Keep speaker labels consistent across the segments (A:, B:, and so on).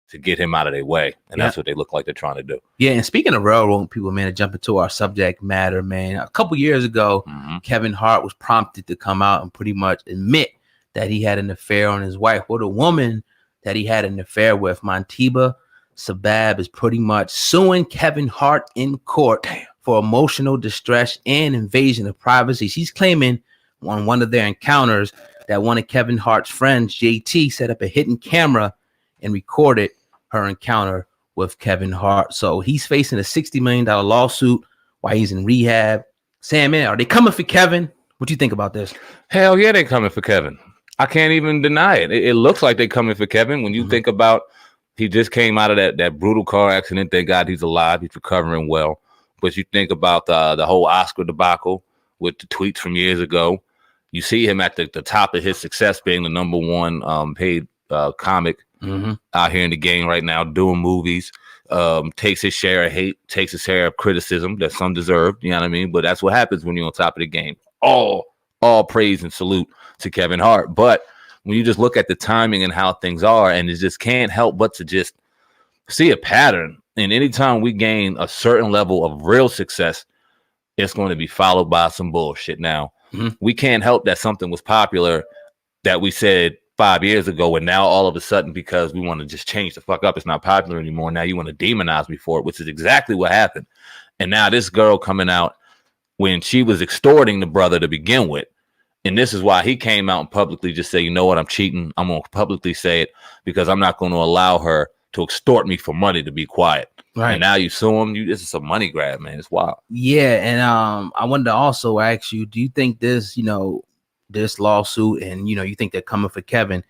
A: to get him out of their way. And that's what they look like they're trying to do.
B: Yeah, and speaking of railroad people, man, to jump into our subject matter, man, a couple years ago, Kevin Hart was prompted to come out and pretty much admit that he had an affair on his wife. Well, the woman that he had an affair with, Montia Sabbag, is pretty much suing Kevin Hart in court for emotional distress and invasion of privacy. She's claiming on one of their encounters that one of Kevin Hart's friends, J.T., set up a hidden camera and recorded her encounter with Kevin Hart. So he's facing a $60 million lawsuit while he's in rehab. Sam, man, are they coming for Kevin? What do you think about this?
A: Hell yeah, they're coming for Kevin. I can't even deny it. It looks like they're coming for Kevin. When you think about, he just came out of that brutal car accident. Thank God he's alive. He's recovering well. But you think about the whole Oscar debacle with the tweets from years ago. You see him at the top of his success, being the number one paid comic out here in the game right now, doing movies, takes his share of hate, takes his share of criticism that some deserve, you know what I mean? But that's what happens when you're on top of the game. All praise and salute to Kevin Hart. But when you just look at the timing and how things are, and it just can't help but to just see a pattern. And anytime we gain a certain level of real success, it's going to be followed by some bullshit. Now, we can't help that something was popular that we said 5 years ago, and now all of a sudden, because we want to just change the fuck up, it's not popular anymore. Now you want to demonize me for it, which is exactly what happened. And now this girl coming out when she was extorting the brother to begin with. And this is why he came out and publicly just say, you know what, I'm cheating. I'm going to publicly say it because I'm not going to allow her to extort me for money to be quiet. Right. And now you sue him. This is a money grab, man. It's wild.
B: Yeah. And I wanted to also ask you, do you think this, this lawsuit and, you think they're coming for Kevin,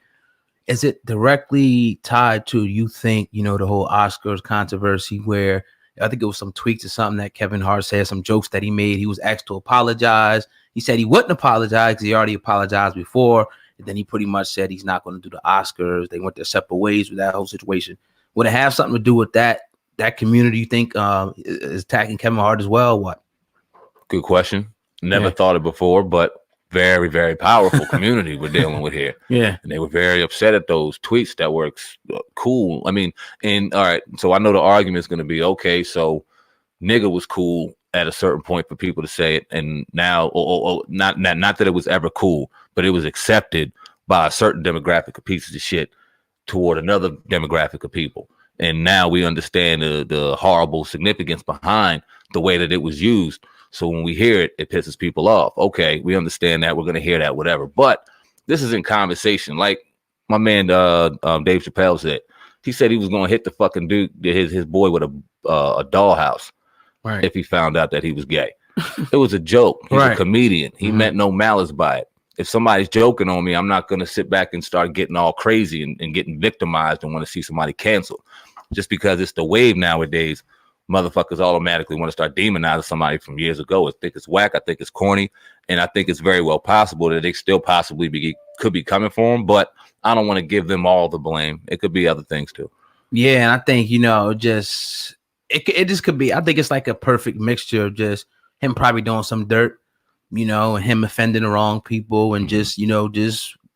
B: is it directly tied to, you think, the whole Oscars controversy where I think it was some tweets or something that Kevin Hart said, some jokes that he made. He was asked to apologize. He said he wouldn't apologize because he already apologized before. And then he pretty much said he's not going to do the Oscars. They went their separate ways with that whole situation. Would it have something to do with that community, you think, is attacking Kevin Hart as well? What?
A: Good question. Never thought it before, but very, very powerful community we're dealing with here. Yeah. And they were very upset at those tweets that were cool. I mean, and all right, so I know the argument is going to be, okay, so nigga was cool at a certain point for people to say it. And now, not that it was ever cool, but it was accepted by a certain demographic of pieces of shit toward another demographic of people. And now we understand the horrible significance behind the way that it was used. So when we hear it, it pisses people off. Okay, we understand that. We're going to hear that, whatever. But this is in conversation. Like my man Dave Chappelle said. He said he was going to hit the fucking dude, his boy, with a dollhouse if he found out that he was gay. It was a joke. He's a comedian. He meant no malice by it. If somebody's joking on me, I'm not going to sit back and start getting all crazy and getting victimized and want to see somebody canceled. Just because it's the wave nowadays, motherfuckers automatically want to start demonizing somebody from years ago. I think it's whack. I think it's corny. And I think it's very well possible that they still possibly could be coming for them. But I don't want to give them all the blame. It could be other things too.
B: Yeah, and I think, it just could be. I think it's like a perfect mixture of just him probably doing some dirt, and him offending the wrong people and just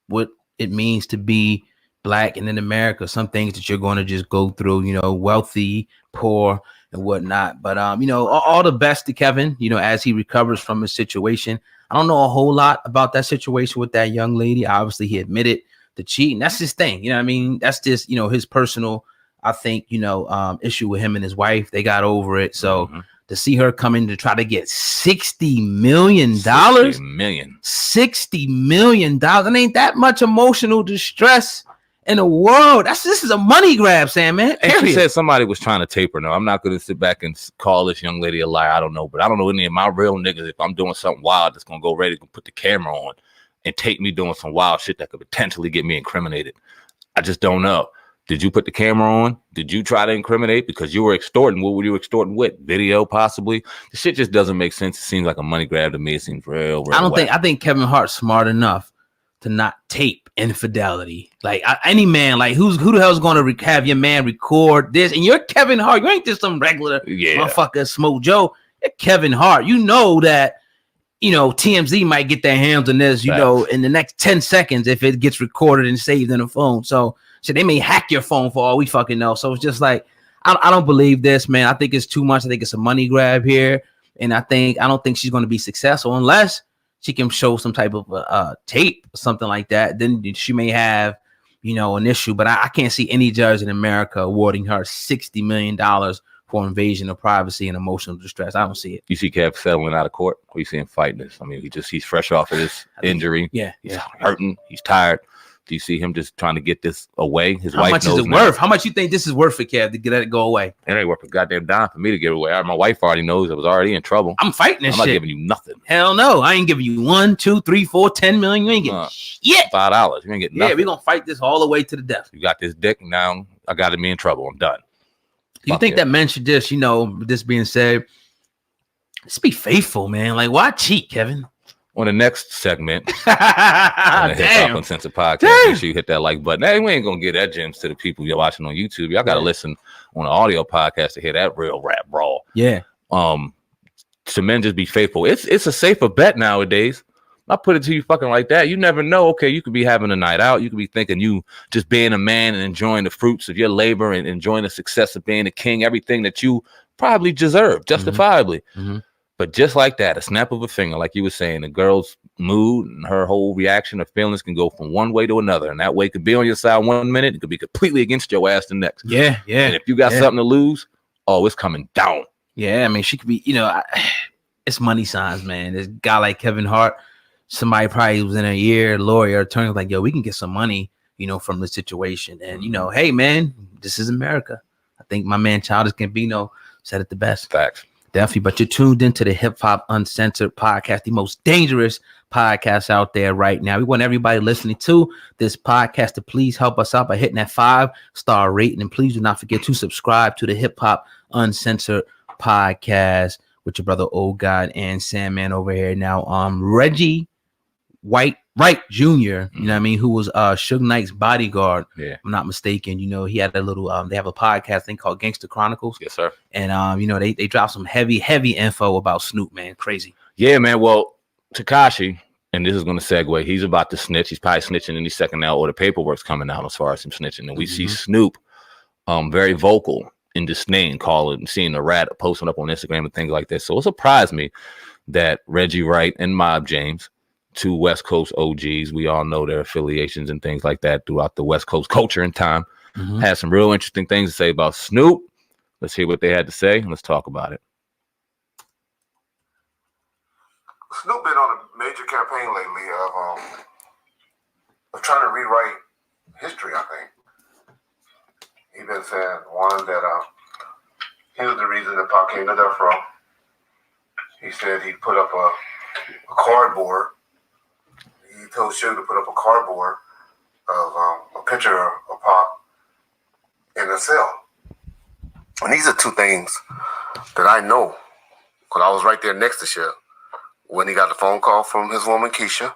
B: what it means to be Black and in America, some things that you're going to just go through, wealthy, poor, and whatnot. But, all the best to Kevin, as he recovers from his situation. I don't know a whole lot about that situation with that young lady. Obviously, he admitted to cheating. That's his thing. You know what I mean? That's just, his personal, I think, issue with him and his wife. They got over it. So to see her come in to try to get $60 million, $60 million. It ain't that much emotional distress in the world. This is a money grab, Sam, man.
A: And she said somebody was trying to tape her. No, I'm not going to sit back and call this young lady a liar. I don't know. But I don't know any of my real niggas, if I'm doing something wild, that's going to go ready to put the camera on and tape me doing some wild shit that could potentially get me incriminated. I just don't know. Did you put the camera on? Did you try to incriminate? Because you were extorting. What were you extorting with? Video, possibly? The shit just doesn't make sense. It seems like a money grab to me. It seems real
B: I think Kevin Hart's smart enough to not tape infidelity. Like any man, like who the hell's going to have your man record this? And you're Kevin Hart. You ain't just some regular motherfucker Smoke Joe. You're Kevin Hart. You know that, TMZ might get their hands on this, in the next 10 seconds if it gets recorded and saved in a phone. So So they may hack your phone for all we fucking know. So it's just like, I don't believe this, man. I think it's too much. I think it's a money grab here. And I don't think she's going to be successful unless she can show some type of tape or something like that. Then she may have, an issue. But I can't see any judge in America awarding her $60 million for invasion of privacy and emotional distress. I don't see it.
A: You see Kev settling out of court, or you see him fighting this? I mean, he's fresh off of this injury.
B: Yeah.
A: He's hurting. He's tired. Do you see him just trying to get this away? His
B: How
A: wife
B: much
A: knows
B: is it
A: now.
B: worth? How much you think this is worth for Kev to let it go away?
A: It ain't worth a goddamn dime for me to give it away. My wife already knows I was already in trouble.
B: I'm fighting this
A: I'm not
B: shit.
A: giving you nothing.
B: Hell no. I ain't giving you 1, 2, 3, 4, 10 million. You ain't getting shit.
A: $5. You ain't getting nothing.
B: Yeah, we're going to fight this all the way to the death.
A: You got this dick. Now I got to be in trouble. I'm done.
B: Do you think that men should just, this being said, just be faithful, man? Like, why cheat, Kevin?
A: On the next segment on the Hip Hop Uncensored podcast, make sure you hit that like button. Hey, we ain't gonna get that gems to the people you're watching on YouTube. Y'all gotta listen on the audio podcast to hear that real rap brawl.
B: Yeah.
A: To men, just be faithful. It's a safer bet nowadays. I put it to you fucking like that. You never know. Okay, you could be having a night out. You could be thinking you just being a man and enjoying the fruits of your labor and enjoying the success of being a king, everything that you probably deserve, justifiably.
B: Mm-hmm.
A: But just like that, a snap of a finger, like you were saying, the girl's mood and her whole reaction or feelings can go from one way to another. And that way could be on your side 1 minute. It could be completely against your ass the next.
B: Yeah.
A: And if you got something to lose, it's coming down.
B: Yeah, I mean, she could be, it's money signs, man. This guy like Kevin Hart, somebody probably was in a year, lawyer, attorney, like, yo, we can get some money, from the situation. And, hey, man, this is America. I think my man Childish Gambino said it the best.
A: Facts.
B: Definitely. But you're tuned into the Hip Hop Uncensored podcast, the most dangerous podcast out there right now. We want everybody listening to this podcast to please help us out by hitting that 5-star rating. And please do not forget to subscribe to the Hip Hop Uncensored podcast with your brother Old God and Sandman over here. Now, Reggie Wright Jr., you know what I mean, who was Suge Knight's bodyguard. Yeah. I'm not mistaken. He had a little they have a podcast thing called Gangster Chronicles.
A: Yes, sir.
B: And they dropped some heavy info about Snoop, man. Crazy.
A: Yeah, man. Well, Tekashi, and this is going to segue, he's about to snitch. He's probably snitching any second now, or the paperwork's coming out as far as him snitching. And we see Snoop very vocal in disdain, seeing the rat posting up on Instagram and things like that. So it surprised me that Reggie Wright and Mob James, two West Coast OGs, we all know their affiliations and things like that throughout the West Coast culture and time, had some real interesting things to say about Snoop. Let's hear what they had to say and let's talk about it.
C: Snoop been on a major campaign lately of trying to rewrite history, I think. He's been saying, one, that he was the reason that Pac came to death row. He said he put up a cardboard. He told Suge to put up a cardboard of a picture of Pac in a cell. And these are two things that I know, because I was right there next to Suge when he got the phone call from his woman Keisha,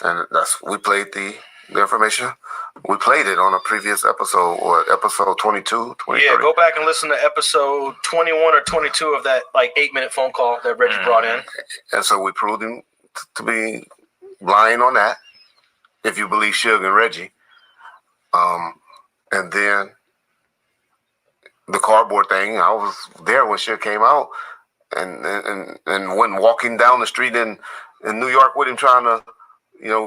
C: and we played the information. We played it on a previous episode, or episode 22, 23.
D: Yeah, go back and listen to episode 21 or 22 of that 8-minute phone call that Reggie brought in.
C: And so we proved him to be lying on that, if you believe Suge and Reggie. And then the cardboard thing, I was there when Suge came out and went walking down the street in New York with him, trying to,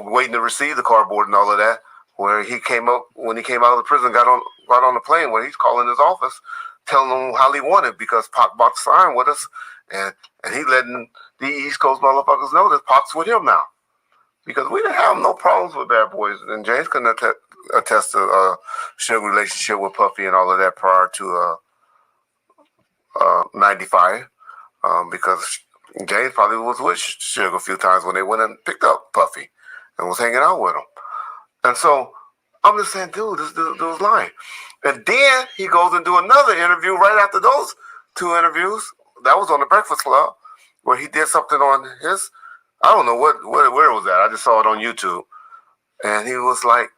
C: waiting to receive the cardboard and all of that, where he came up, when he came out of the prison, got on the plane, where he's calling his office, telling them how he wanted, because Pac bought the sign with us, and he letting the East Coast motherfuckers know that Pac's with him now. Because we didn't have no problems with Bad Boys, and James can attest to Suge's relationship with Puffy and all of that prior to 95, because James probably was with Suge a few times when they went and picked up Puffy and was hanging out with him. And so I'm just saying, dude, this dude was lying. And then he goes and do another interview right after those two interviews. That was on the Breakfast Club, where he did something on his, I don't know where it was at. I just saw it on YouTube. And he was like,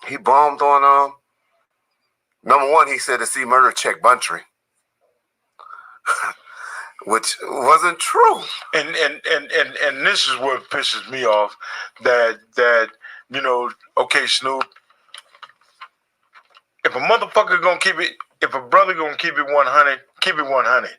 C: he bombed on, number one, he said to see murder check Buntry. Which wasn't true.
E: And this is what pisses me off, that okay, Snoop, If a motherfucker gonna keep it, if a brother gonna keep it 100, keep it 100.